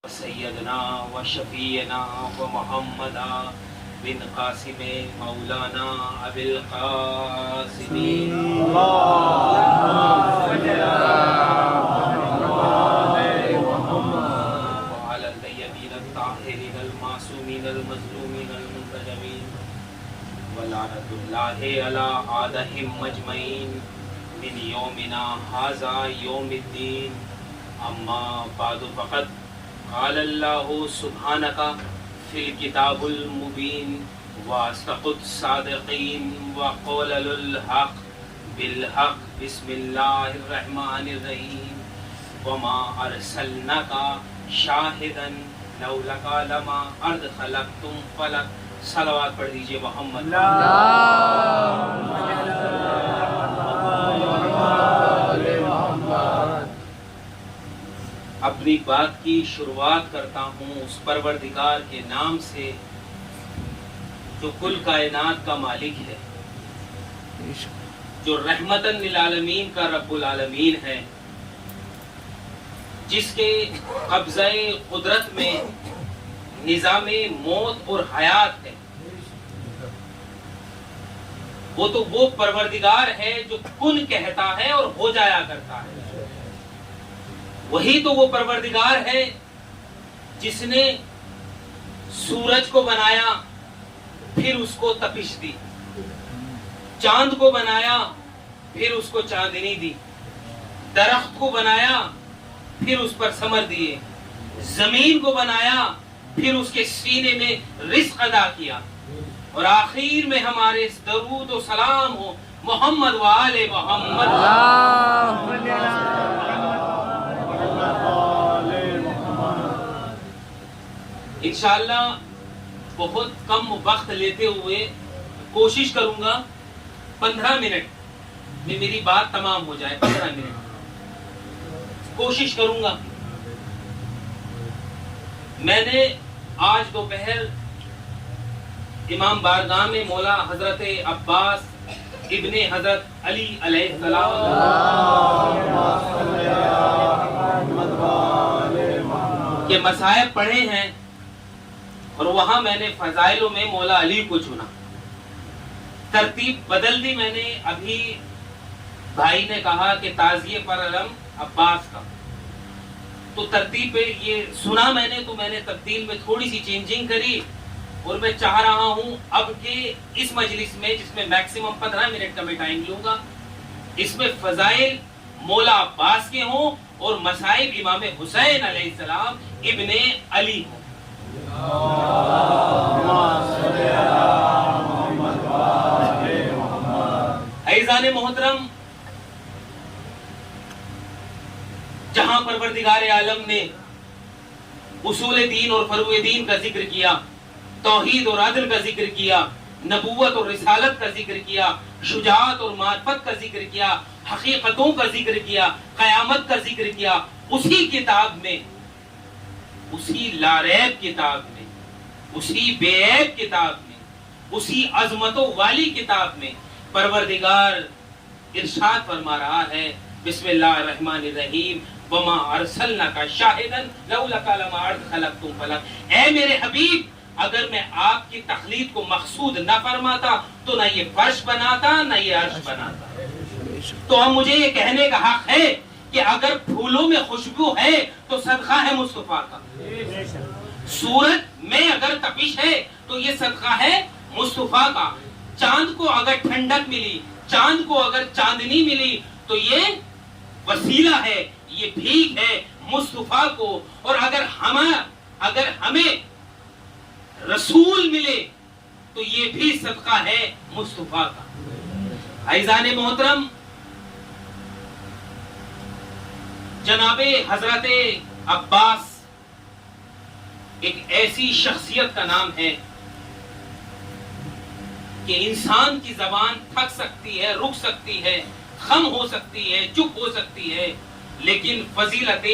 سیدنا و شفیعنا و محمدا بن قاسم مولانا ابی القاسم وعلى الطیبین الطاہرین المعصومین المظلومین المنتجبین ولعنۃ اللہ علی اعدائہم اجمعین من یومنا ھذا یوم الدین اما بعد فقط قال اللہ سبحانک فی الکتاب المبین واصدق الصادقین وقول الحق بالحق بسم اللہ الرحمن الرحیم وما ارسلناک شاہدا لولاک لما ادخلتم فلک. صلوات پڑھ دیجئے محمد. اپنی بات کی شروعات کرتا ہوں اس پروردگار کے نام سے جو کل کائنات کا مالک ہے، جو رحمتاً للعالمین کا رب العالمین ہے، جس کے قبضہ قدرت میں نظام موت اور حیات ہے. وہ تو وہ پروردگار ہے جو کن کہتا ہے اور ہو جایا کرتا ہے. وہی تو وہ پروردگار ہے جس نے سورج کو بنایا پھر اس کو تپش دی، چاند کو بنایا پھر اس کو چاندنی دی، درخت کو بنایا پھر اس پر ثمر دیے، زمین کو بنایا پھر اس کے سینے میں رزق ادا کیا، اور آخر میں ہمارے درود و سلام ہو محمد و آل محمد. انشاءاللہ بہت کم وقت لیتے ہوئے کوشش کروں گا 15 منٹ میں میری بات تمام ہو جائے. 15 منٹ کوشش کروں گا. میں نے آج دوپہر امام بارگاہ میں مولا حضرت عباس ابن حضرت علی علیہ السلام کے مصائب پڑھے ہیں، اور وہاں میں نے فضائلوں میں مولا علی کو چنا. ترتیب بدل دی میں نے. ابھی بھائی نے کہا کہ تعزیے پر علم عباس کا، تو ترتیب پہ یہ سنا میں نے، تو میں نے تبدیل میں تھوڑی سی چینجنگ کری، اور میں چاہ رہا ہوں اب کہ اس مجلس میں جس میں میکسیمم 15 منٹ کا میں ٹائم لوں گا، اس میں فضائل مولا عباس کے ہوں اور مصائب امام حسین علیہ السلام ابن علی ہوں. عزیزان محترم، جہاں پروردگار عالم نے اصول دین اور فروع دین کا ذکر کیا، توحید اور عدل کا ذکر کیا، نبوت اور رسالت کا ذکر کیا، شجاعت اور معرفت کا ذکر کیا، حقیقتوں کا ذکر کیا، قیامت کا ذکر کیا، اسی کتاب میں، اسی لاریب کتاب میں، اسی بے عیب کتاب میں، اسی عظمتوں والی کتاب میں پروردگار ارشاد فرما رہا ہے بسم اللہ الرحمن الرحیم وما ارسلناک شاہدا لولاک لما ادخلتم فلک. اے میرے حبیب، اگر میں آپ کی تخلیق کو مقصود نہ فرماتا تو نہ یہ فرش بناتا نہ یہ عرش بناتا. تو اب مجھے یہ کہنے کا حق ہے کہ اگر پھولوں میں خوشبو ہے تو صدقہ ہے مصطفیٰ کا، سورج میں اگر تپش ہے تو یہ صدقہ ہے مصطفیٰ کا، چاند کو اگر ٹھنڈک ملی، چاند کو اگر چاندنی ملی تو یہ وسیلہ ہے، یہ بھیک ہے مصطفیٰ کو. اور اگر ہمیں رسول ملے تو یہ بھی صدقہ ہے مصطفیٰ کا. عزیزان محترم، جناب حضرت عباس ایک ایسی شخصیت کا نام ہے کہ انسان کی زبان تھک سکتی ہے، رک سکتی ہے، خم ہو سکتی ہے، چپ ہو سکتی ہے، لیکن فضیلت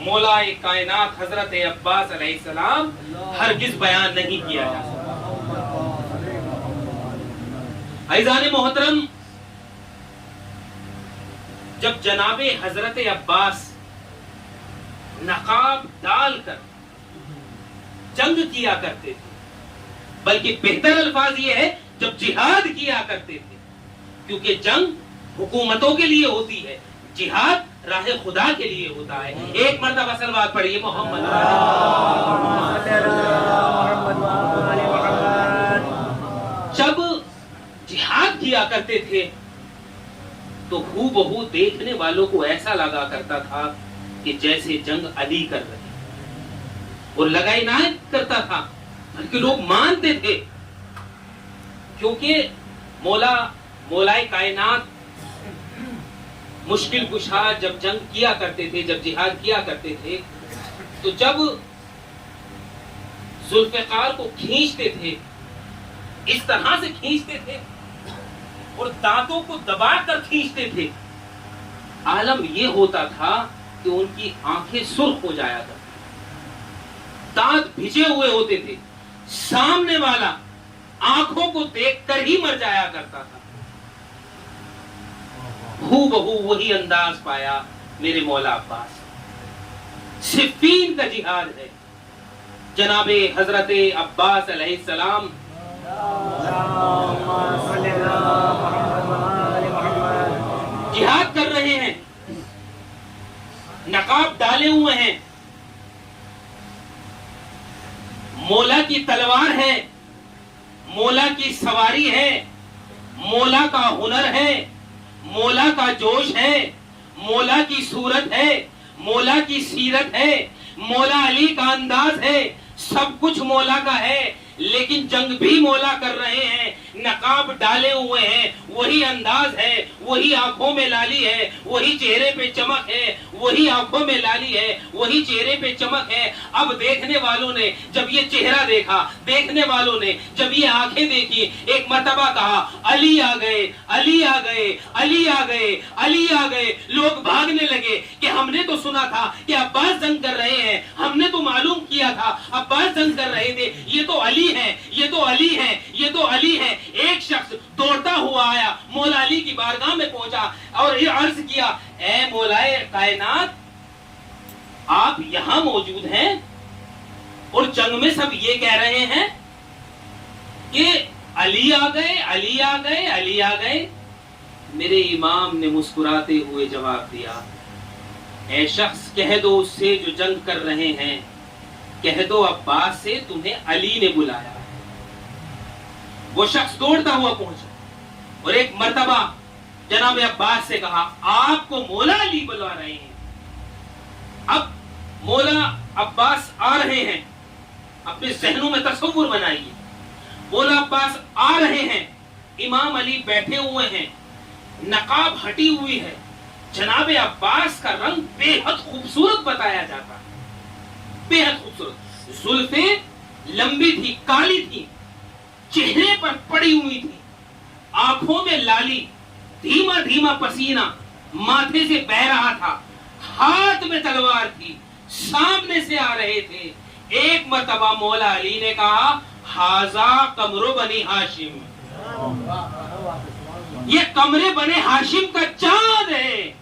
مولا کائنات حضرت عباس علیہ السلام ہرگز بیان نہیں کیا جا سکتا. عزیزان محترم، جب جناب حضرت عباس نقاب ڈال کر جنگ کیا کرتے تھے، بلکہ بہتر الفاظ یہ ہے جب جہاد کیا کرتے تھے، کیونکہ جنگ حکومتوں کے لیے ہوتی ہے، جہاد راہ خدا کے لیے ہوتا ہے۔ ایک مرتبہ صلوات پڑھیے محمد۔ جب جہاد کیا کرتے تھے تو ہو بہو دیکھنے والوں کو ایسا لگا کرتا تھا کہ جیسے جنگ علی کر رہے ہیں، اور لگا عنایت کرتا تھا، بلکہ لوگ مانتے تھے، کیونکہ مولائے کائنات مشکل کشا جب جنگ کیا کرتے تھے، جب جہاد کیا کرتے تھے، تو جب ذوالفقار کو کھینچتے تھے، اس طرح سے کھینچتے تھے اور دانتوں کو دبا کر کھینچتے تھے، عالم یہ ہوتا تھا کہ ان کی آنکھیں سرخ ہو جایا کرتی، دانت بھجے ہوئے ہوتے تھے، سامنے والا آنکھوں کو دیکھ کر ہی مر جایا کرتا تھا۔ ہو بہو وہی انداز پایا میرے مولا عباس۔ صفین کا جہاد ہے، جناب حضرت عباس علیہ السلام جہاد کر رہے ہیں، نقاب ڈالے ہوئے ہیں، مولا کی تلوار ہے، مولا کی سواری ہے، مولا کا ہنر ہے، مولا کا جوش ہے، مولا کی صورت ہے، مولا کی سیرت ہے، مولا علی کا انداز ہے، سب کچھ مولا کا ہے، لیکن جنگ بھی مولا کر رہے ہیں، نقاب ڈالے ہوئے ہیں، وہی انداز ہے، وہی آنکھوں میں لالی ہے، وہی چہرے پہ چمک ہے، وہی آنکھوں میں لالی ہے، وہی چہرے پہ چمک ہے۔ اب دیکھنے والوں نے جب یہ چہرہ دیکھا، دیکھنے والوں نے جب یہ آنکھیں دیکھی، ایک مرتبہ کہا علی آ گئے، علی آ گئے، علی آ گئے، علی آ گئے۔ لوگ بھاگنے لگے کہ ہم نے تو سنا تھا کہ عباس جنگ کر رہے ہیں، ہم نے تو معلوم کیا تھا عباس جنگ کر رہے تھے، یہ تو علی ہیں، یہ تو علی ہیں، یہ تو علی ہیں۔ ایک شخص دوڑتا ہوا آیا، مولا علی کی بارگاہ میں پہنچا اور یہ عرض کیا، اے مولائے کائنات، آپ یہاں موجود ہیں اور جنگ میں سب یہ کہہ رہے ہیں کہ علی آ گئے، علی آ گئے، علی آ گئے۔ میرے امام نے مسکراتے ہوئے جواب دیا، اے شخص کہہ دو اس سے جو جنگ کر رہے ہیں، کہہ دو عباس سے تمہیں علی نے بلایا۔ وہ شخص دوڑتا ہوا پہنچا اور ایک مرتبہ جناب عباس سے کہا، آپ کو مولا علی بلا رہے ہیں۔ اب مولا عباس آ رہے ہیں، اپنے ذہنوں میں تصور بنائیے، مولا عباس آ رہے ہیں، امام علی بیٹھے ہوئے ہیں، نقاب ہٹی ہوئی ہے، جناب عباس کا رنگ بے حد خوبصورت بتایا جاتا ہے، بے حد خوبصورت، زلفیں لمبی تھی، کالی تھی، چہرے پر پڑی ہوئی تھی، آنکھوں میں لالی، دھیما دھیما پسینہ ماتھے سے بہ رہا تھا، ہاتھ میں تلوار تھی، سامنے سے آ رہے تھے۔ ایک مرتبہ مولا علی نے کہا، ہاذا قمر بنی ہاشم، یہ قمر بنی ہاشم کا چاند ہے۔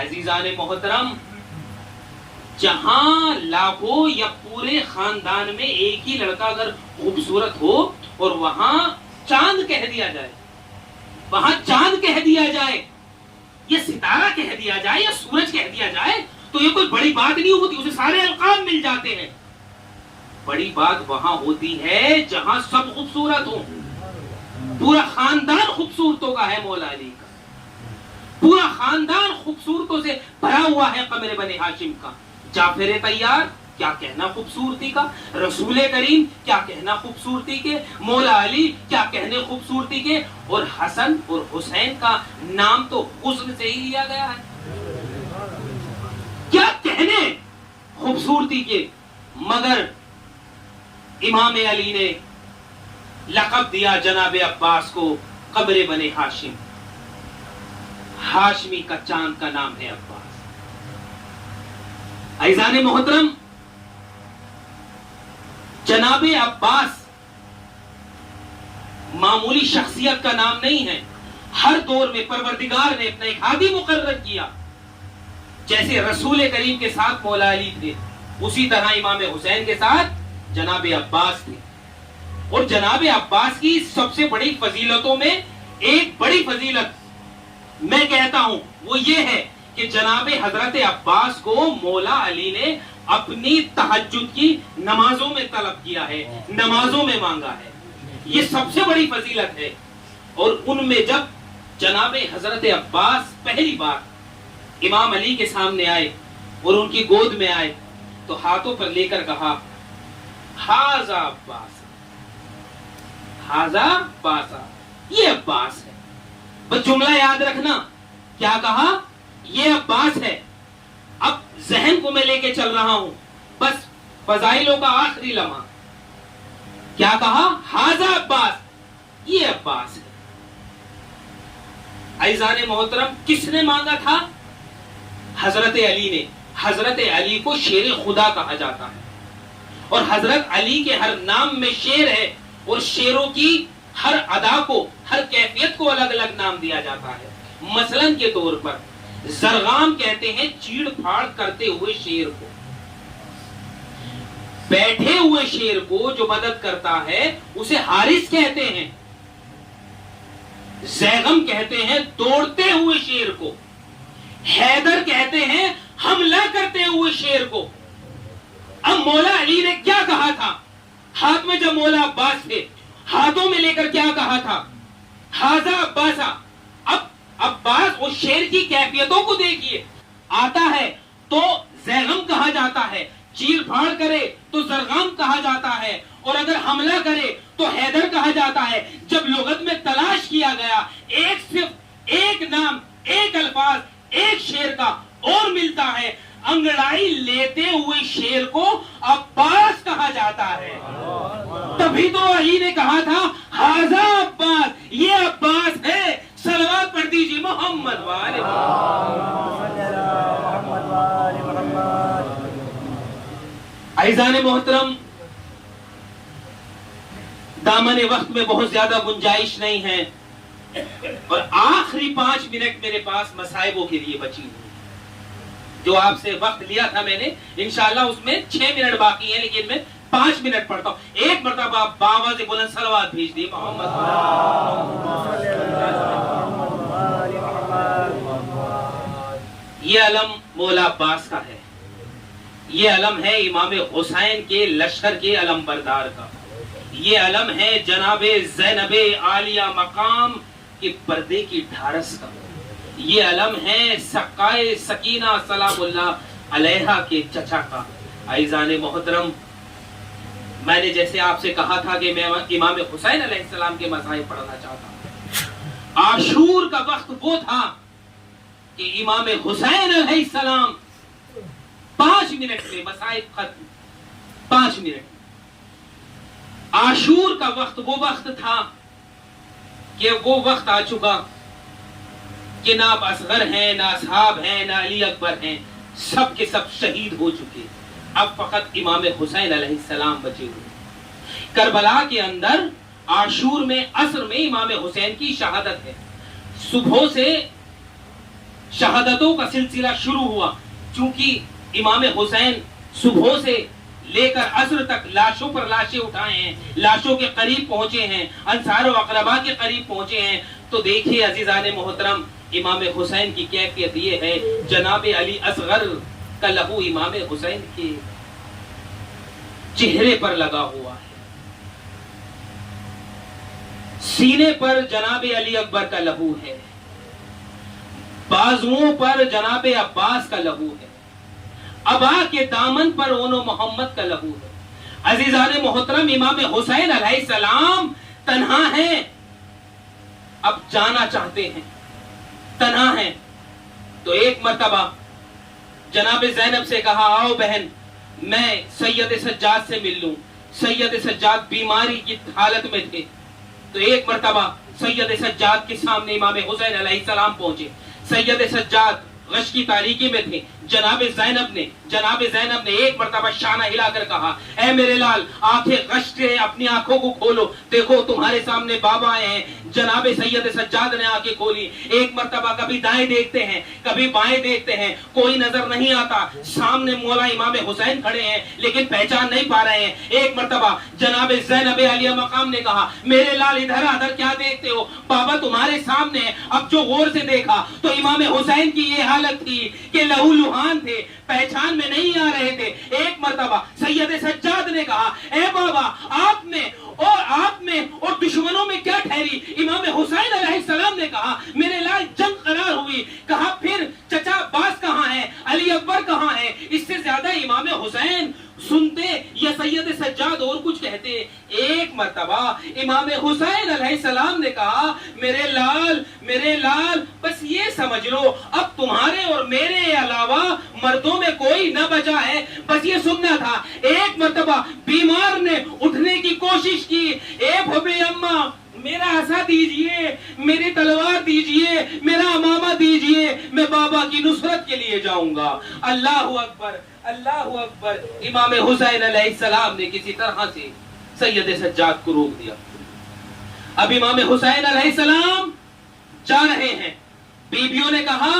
عزیزان محترم، جہاں لاکھوں یا پورے خاندان میں ایک ہی لڑکا اگر خوبصورت ہو اور وہاں چاند کہہ دیا جائے، وہاں چاند کہہ دیا جائے، یہ ستارہ کہہ دیا جائے یا سورج کہہ دیا جائے، تو یہ کوئی بڑی بات نہیں ہوتی، اسے سارے القاب مل جاتے ہیں۔ بڑی بات وہاں ہوتی ہے جہاں سب خوبصورت ہوں، پورا خاندان خوبصورتوں کا ہے، مولا علی کا پورا خاندان خوبصورتوں سے بھرا ہوا ہے، قمر بنی ہاشم کا۔ جعفر طیار، کیا کہنا خوبصورتی کا، رسول کریم کیا کہنا خوبصورتی کے، مولا علی کیا کہنے خوبصورتی کے، اور حسن اور حسین کا نام تو حسن سے ہی لیا گیا ہے، کیا کہنے خوبصورتی کے۔ مگر امام علی نے لقب دیا جناب عباس کو قمر بنی ہاشم، ہاشمی کا چاند کا نام ہے عباس۔ عزیزان محترم، جناب عباس معمولی شخصیت کا نام نہیں ہے، ہر دور میں پروردگار نے اپنا ایک ہادی مقرر کیا، جیسے رسول کریم کے ساتھ مولا علی تھے، اسی طرح امام حسین کے ساتھ جناب عباس تھے. اور جناب عباس کی سب سے بڑی فضیلتوں میں ایک بڑی فضیلت میں کہتا ہوں وہ یہ ہے کہ جناب حضرت عباس کو مولا علی نے اپنی تہجد کی نمازوں میں طلب کیا ہے, نمازوں میں مانگا ہے. یہ سب سے بڑی فضیلت ہے. اور ان میں جب جناب حضرت عباس پہلی بار امام علی کے سامنے آئے اور ان کی گود میں آئے تو ہاتھوں پر لے کر کہا ہاذا عباس, ہاذا عباس, یہ عباس ہے. بس جملہ یاد رکھنا, کیا کہا؟ یہ عباس ہے. اب ذہن کو میں لے کے چل رہا ہوں, بس فضائلوں کا آخری لمحہ. کیا کہا؟ ہاذا عباس, یہ عباس ہے. عزیزان محترم, کس نے مانگا تھا؟ حضرت علی نے. حضرت علی کو شیر خدا کہا جاتا ہے, اور حضرت علی کے ہر نام میں شیر ہے, اور شیروں کی ہر ادا کو, ہر کیفیت کو الگ الگ نام دیا جاتا ہے. مثلاً کے طور پر زرغام کہتے ہیں چیڑ پھاڑ کرتے ہوئے شیر کو, بیٹھے ہوئے شیر کو جو مدد کرتا ہے اسے حارث کہتے ہیں. زیغم کہتے ہیں دوڑتے ہوئے شیر کو. حیدر کہتے ہیں حملہ کرتے ہوئے شیر کو. اب مولا علی نے کیا کہا تھا؟ ہاتھ میں جب مولا عباس تھے, ہاتھوں میں لے کر کیا کہا تھا؟ ہاذا عباسا. اب عباس اس شیر کی کیفیتوں کو دیکھیے, آتا ہے تو زیغم کہا جاتا ہے, چیر پھاڑ کرے تو زرغام کہا جاتا ہے, اور اگر حملہ کرے تو حیدر کہا جاتا ہے. جب لغت میں تلاش کیا گیا, ایک صرف ایک نام, ایک الفاظ, ایک شیر کا اور ملتا ہے. انگڑائی لیتے ہوئے شیر کو عباس کہا جاتا ہے. تبھی تو علی نے کہا تھا ہاذا عباس, یہ عباس ہے. صلوات پڑھ دیجیے محمد والے. عزیزان محترم, دامن وقت میں بہت زیادہ گنجائش نہیں ہے, اور آخری 5 منٹ میرے پاس مصائبوں کے لیے بچی ہوئی. جو آپ سے وقت لیا تھا میں نے, انشاءاللہ اس میں 6 منٹ باقی ہیں, لیکن میں 5 منٹ پڑھتا ہوں. ایک مرتبہ باواز بلند صلوات بھیج دی محمد. یہ علم مولا عباس کا ہے, یہ علم ہے امام حسین کے لشکر کے علم بردار کا, یہ علم ہے جناب زینب عالیہ مقام کے پردے کی ڈھارس کا, یہ علم ہے سقائے سکینہ سلام اللہ علیہا کے چچا کا. عزیزان محترم, میں نے جیسے آپ سے کہا تھا کہ میں امام حسین علیہ السلام کے مصائب پڑھنا چاہتا ہوں. عاشور کا وقت وہ تھا کہ امام حسین علیہ السلام 5 منٹ میں مصائب ختم. 5 منٹ. عاشور کا وقت وہ وقت تھا کہ وہ وقت آ چکا کہ نہ اب اصغر ہیں, نہ اصحاب ہیں, نہ علی اکبر ہیں, سب کے سب شہید ہو چکے. اب فقط امام حسین علیہ السلام بچے ہوئے. کربلا کے اندر عاشور میں عصر میں امام حسین کی شہادت ہے. صبح سے شہادتوں کا سلسلہ شروع ہوا, چونکہ امام حسین صبح سے لے کر عصر تک لاشوں پر لاشیں اٹھائے ہیں, لاشوں کے قریب پہنچے ہیں, انصار و اقربا کے قریب پہنچے ہیں. تو دیکھیے عزیزان محترم, امام حسین کی کیفیت یہ ہے, جناب علی اصغر کا لہو امام حسین کے چہرے پر لگا ہوا ہے, سینے پر جناب علی اکبر کا لہو ہے, بازوؤں پر جناب عباس کا لہو ہے, ابا کے دامن پر اونو محمد کا لہو ہے. عزیزان محترم, امام حسین علیہ السلام تنہا ہیں, اب جانا چاہتے ہیں, تنہا ہیں. تو ایک مرتبہ جناب زینب سے کہا آؤ بہن میں سید سجاد سے مل لوں. سید سجاد بیماری کی حالت میں تھے. تو ایک مرتبہ سید سجاد کے سامنے امام حسین علیہ السلام پہنچے. سید سجاد غش کی تاریکی میں تھے, جناب زینب نے ایک مرتبہ شانہ ہلا کر کہا اے میرے لال آنکھیں غشتے اپنی آنکھوں کو کھولو، دیکھو تمہارے سامنے بابا آئے ہیں۔ جناب سید سجاد نے آنکھیں کھولی، ایک مرتبہ کبھی دائیں دیکھتے ہیں کبھی بائیں دیکھتے ہیں، کوئی نظر نہیں آتا، سامنے مولا امام حسین کھڑے ہیں لیکن پہچان نہیں پا رہے ہیں۔ ایک مرتبہ جناب زینب عالیہ مقام نے کہا میرے لال ادھر ادھر کیا دیکھتے ہو، بابا تمہارے سامنے ہے۔ اب جو غور سے دیکھا تو امام حسین کی یہ حالت تھی کہ لہو لہان تھے، پہچان میں نہیں آ رہے تھے۔ ایک مرتبہ سید سجاد نے کہا اے بابا آپ میں اور دشمنوں میں کیا ٹھہری؟ امام حسین علیہ السلام نے کہا میرے لال جنگ قرار ہوئی۔ کہا پھر چچا عباس کہاں ہے، علی اکبر کہاں ہے؟ اس سے زیادہ امام حسین سنتے یا سید سجاد اور کچھ کہتے؟ ایک مرتبہ امام حسین علیہ السلام نے کہا میرے لال بس یہ سمجھ لو اب تمہارے اور میرے علاوہ مردوں میں کوئی نہ بچا ہے، بس یہ سننا تھا۔ ایک مرتبہ بیمار نے اٹھنے کی کوشش کی، اے بھوبی اماں میرا عصا دیجئے، میری تلوار دیجئے، میرا امامہ دیجئے، میں بابا کی نصرت کے لیے جاؤں گا۔ اللہ اکبر اللہ اکبر۔ امام حسین علیہ السلام نے کسی طرح سے سید سجاد کو روک دیا۔ اب امام حسین علیہ السلام جا رہے ہیں، بیبیوں نے کہا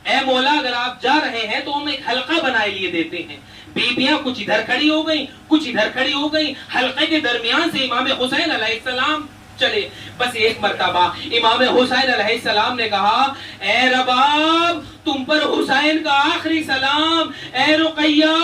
اے مولا اگر آپ جا رہے ہیں تو ہم ایک حلقہ بنائے لیے دیتے ہیں۔ بیبیاں کچھ ادھر کھڑی ہو گئیں کچھ ادھر کھڑی ہو گئیں، حلقے کے درمیان سے امام حسین علیہ السلام چلے۔ بس ایک مرتبہ امام حسین علیہ السلام نے کہا اے رباب تم پر حسین کا آخری سلام، اے رقیہ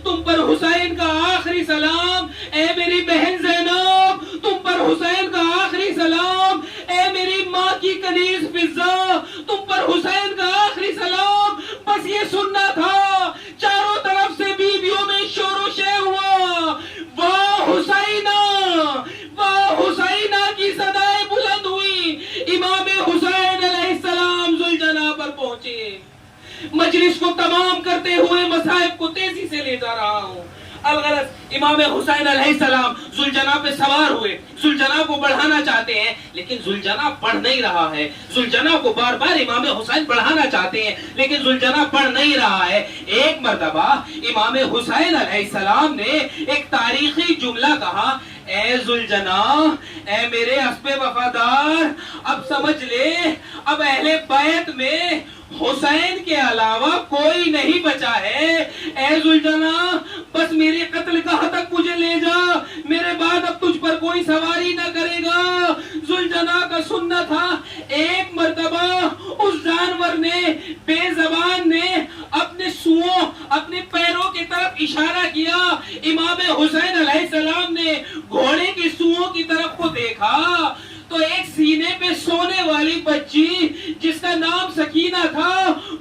تم پر حسین کا آخری سلام، اے میری بہن زینب تم پر حسین کا آخری سلام، اے میری ماں کی کنیز فضہ تم پر حسین کا آخری سلام۔ بس یہ سننا تھا، چاروں طرف سے بیویوں میں شور و شے ہوا، واہ حسینہ واہ حسینہ کی صدائیں بلند ہوئی۔ امام حسین علیہ السلام ذوالجناح پر پہنچے۔ مجلس کو تمام کرتے ہوئے مصائب کو تیزی سے لے جا رہا ہوں۔ الغرض امام حسین علیہ السلام ذوالجناح پہ سوار ہوئے، ذوالجناح کو بڑھانا چاہتے ہیں لیکن ذوالجناح بڑھ نہیں رہا ہے۔ ذوالجناح کو بار بار امام حسین بڑھانا چاہتے ہیں لیکن ذوالجناح بڑھ نہیں رہا ہے۔ ایک مرتبہ امام حسین علیہ السلام نے ایک تاریخی جملہ کہا اے ذوالجناح اے میرے اسب وفادار، اب سمجھ لے اب اہل بیت میں حسین کے علاوہ کوئی نہیں بچا ہے۔ اے ذوالجناح بس میرے قتل گاہ تک مجھے لے جا، میرے بعد اب تجھ پر کوئی سواری نہ کرے گا۔ ذوالجناح کا سننا تھا۔ ایک مرتبہ اس جانور نے بے زبان نے اپنے سوؤں اپنے پیروں کی طرف اشارہ کیا۔ امام حسین علیہ السلام نے گھوڑے کی سوؤں کی طرف کو دیکھا تو ایک سینے پہ سونے والی بچی جس کا نام سکینہ تھا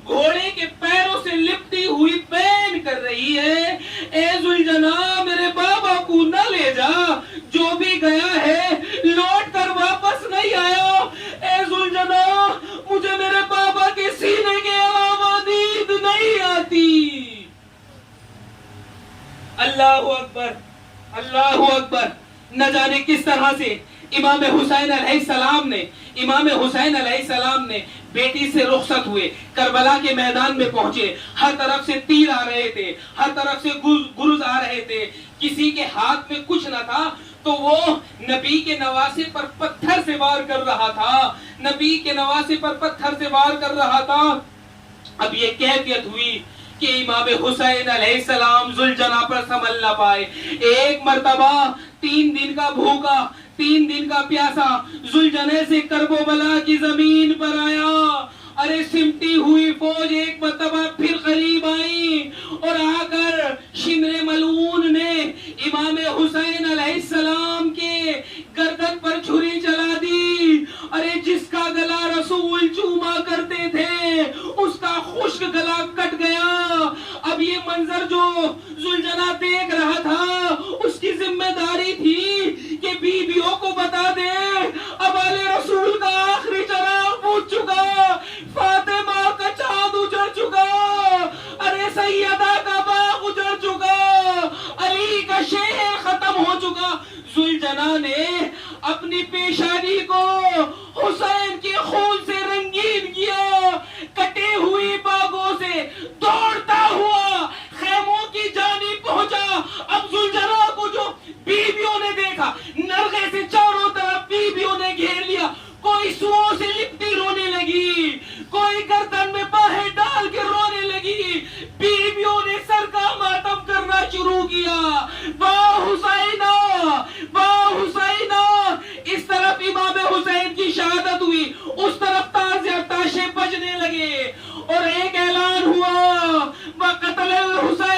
گھوڑے کے پیروں سے لپٹی ہوئی پین کر رہی ہے۔ اے ذوالجناح میرے بابا کو نہ لے جا، جو بھی گیا ہے لوٹ کر واپس نہیں آیا۔ اے ذوالجناح مجھے میرے بابا کے سینے کے علاوہ نیند نہیں آتی۔ اللہ اکبر اللہ اکبر۔ نہ جانے کس طرح سے امام حسین علیہ السلام نے بیٹی سے رخصت ہوئے، کربلا کے میدان میں پہنچے۔ ہر طرف سے تیر آ رہے تھے، ہر طرف سے گرز آ رہے تھے، کسی کے ہاتھ میں کچھ نہ تھا تو وہ نبی کے نواسے پر پتھر سے وار کر رہا تھا، نبی کے نواسے پر پتھر سے وار کر رہا تھا۔ اب یہ کیفیت ہوئی کہ امام حسین علیہ السلام ذوالجناح پر سنبھل نہ پائے۔ ایک مرتبہ 3 دن کا بھوکا 3 دن کا پیاسا ذوالجناح سے کرب و بلا کی زمین پر آیا۔ ارے سمٹی ہوئی فوج ایک مرتبہ پھر قریب آئی اور آ کر شمر ملعون نے امام حسین علیہ السلام کے گردن پر چھری چلا دی۔ ارے جس کا گلا رسول چوما کرتے تھے اس کا خشک گلا کٹ گیا۔ اب یہ منظر جو ذوالجناح دیکھ رہا تھا اس کی ذمہ داری تھی کہ بیویوں کو بتا دے اب آل رسول کا آخری چراغ بجھ چکا، فاطمہ کا چاند اجڑ چکا، ارے سیدہ کا باغ اجڑ چکا، علی کا شہر ختم ہو چکا۔ ذوالجناح نے اپنی پیشانی کو حسین کے خون سے رنگین کیا، کٹے ہوئی باغوں سے دوڑ تلے ہوئے حسین